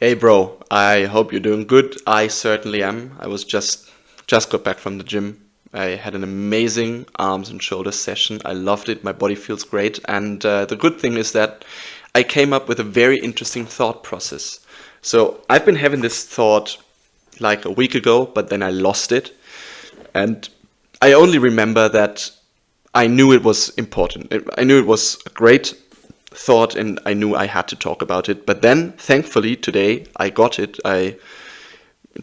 Hey bro, I hope you're doing good. I certainly am. I was just got back from the gym. I had an amazing arms and shoulders session. I loved it. My body feels great. And the good thing is that I came up with a very interesting thought process. So I've been having this thought like a week ago, but then I lost it. And I only remember that I knew it was important. I knew it was a great thought and I knew I had to talk about it. But then, thankfully, today I got it. It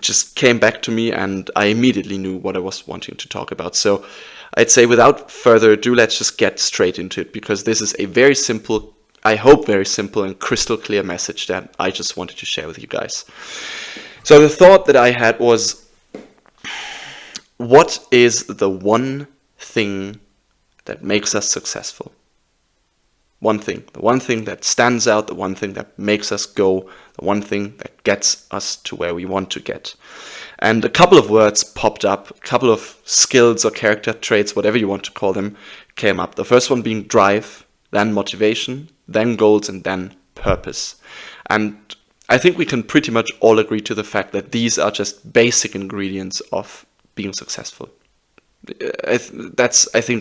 just came back to me and I immediately knew what I was wanting to talk about. So I'd say without further ado, let's just get straight into it, because this is a very simple, I hope very simple and crystal clear message that I just wanted to share with you guys. So the thought that I had was, what is the one thing that makes us successful? The one thing that stands out, the one thing that makes us go, the one thing that gets us to where we want to get. And a couple of words popped up, a couple of skills or character traits, whatever you want to call them, came up. The first one being drive, then motivation, then goals, and then purpose. And I think we can pretty much all agree to the fact that these are just basic ingredients of being successful. I think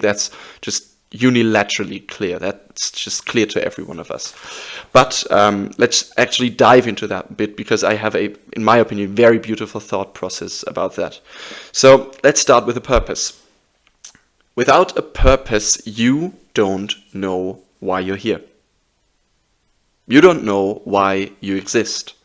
that's just unilaterally clear. That's just clear to every one of us. But let's actually dive into that a bit, because I have in my opinion, very beautiful thought process about that. So let's start with a purpose. Without a purpose, you don't know why you're here. You don't know why you exist.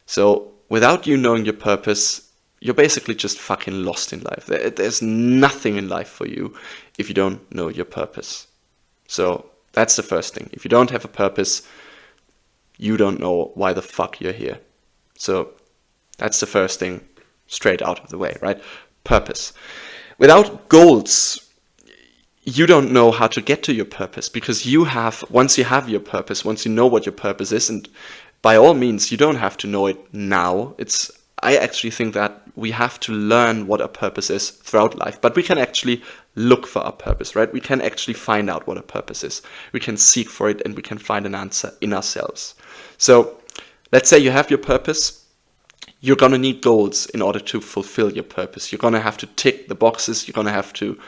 So without you knowing your purpose, you're basically just fucking lost in life. There's nothing in life for you if you don't know your purpose. So that's the first thing. If you don't have a purpose, you don't know why the fuck you're here. So that's the first thing straight out of the way, right? Purpose. Without goals, you don't know how to get to your purpose, because once you have your purpose, once you know what your purpose is, and by all means, you don't have to know it now. I actually think that we have to learn what a purpose is throughout life, but we can actually look for a purpose, right? We can actually find out what a purpose is. We can seek for it and we can find an answer in ourselves. So let's say you have your purpose. You're going to need goals in order to fulfill your purpose. You're going to have to tick the boxes. You're going to have to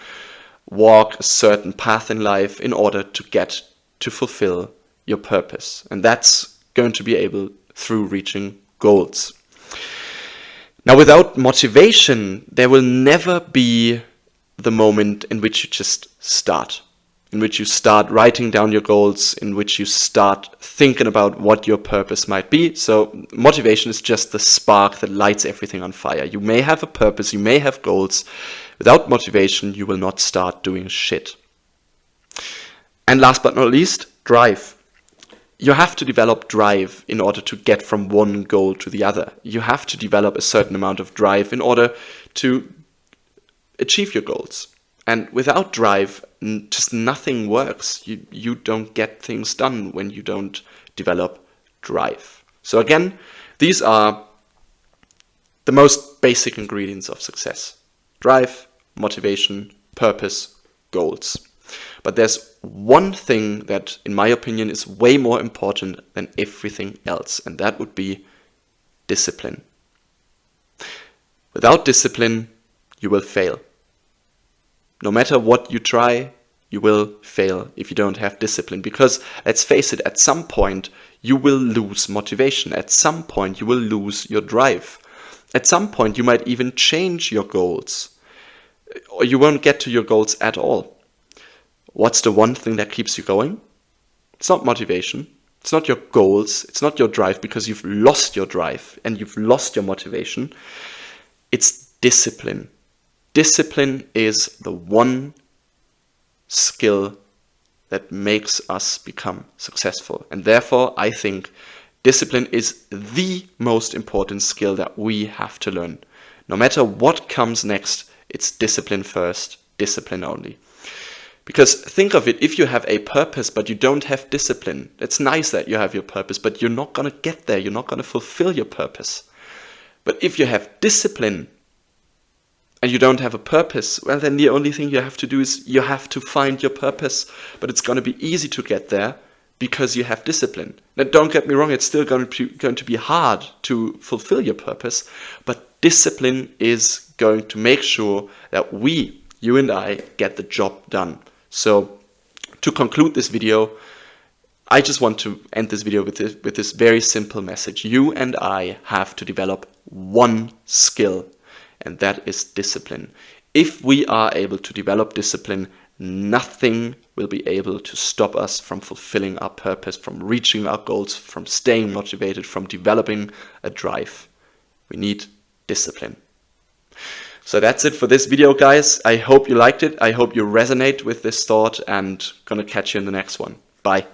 walk a certain path in life in order to fulfill your purpose. And that's going to be able through reaching goals. Now, without motivation, there will never be the moment in which you just start, in which you start writing down your goals, in which you start thinking about what your purpose might be. So motivation is just the spark that lights everything on fire. You may have a purpose, you may have goals. Without motivation, you will not start doing shit. And last but not least, drive. You have to develop drive in order to get from one goal to the other. You have to develop a certain amount of drive in order to achieve your goals. And without drive, just nothing works. You don't get things done when you don't develop drive. So again, these are the most basic ingredients of success. Drive, motivation, purpose, goals. But there's one thing that, in my opinion, is way more important than everything else, and that would be discipline. Without discipline, you will fail. No matter what you try, you will fail if you don't have discipline, because, let's face it, at some point you will lose motivation. At some point you will lose your drive. At some point you might even change your goals, or you won't get to your goals at all. What's the one thing that keeps you going? It's not motivation. It's not your goals. It's not your drive, because you've lost your drive and you've lost your motivation. It's discipline. Discipline is the one skill that makes us become successful. And therefore, I think discipline is the most important skill that we have to learn. No matter what comes next, it's discipline first, discipline only. Because think of it, if you have a purpose but you don't have discipline, it's nice that you have your purpose, but you're not going to get there. You're not going to fulfill your purpose. But if you have discipline and you don't have a purpose, well, then the only thing you have to do is you have to find your purpose. But it's going to be easy to get there because you have discipline. Now, don't get me wrong, it's still going to be hard to fulfill your purpose, but discipline is going to make sure that you and I, get the job done. So to conclude this video, I just want to end this video with this very simple message. You and I have to develop one skill, and that is discipline. If we are able to develop discipline, nothing will be able to stop us from fulfilling our purpose, from reaching our goals, from staying motivated, from developing a drive. We need discipline. So that's it for this video, guys. I hope you liked it. I hope you resonate with this thought, and gonna catch you in the next one. Bye.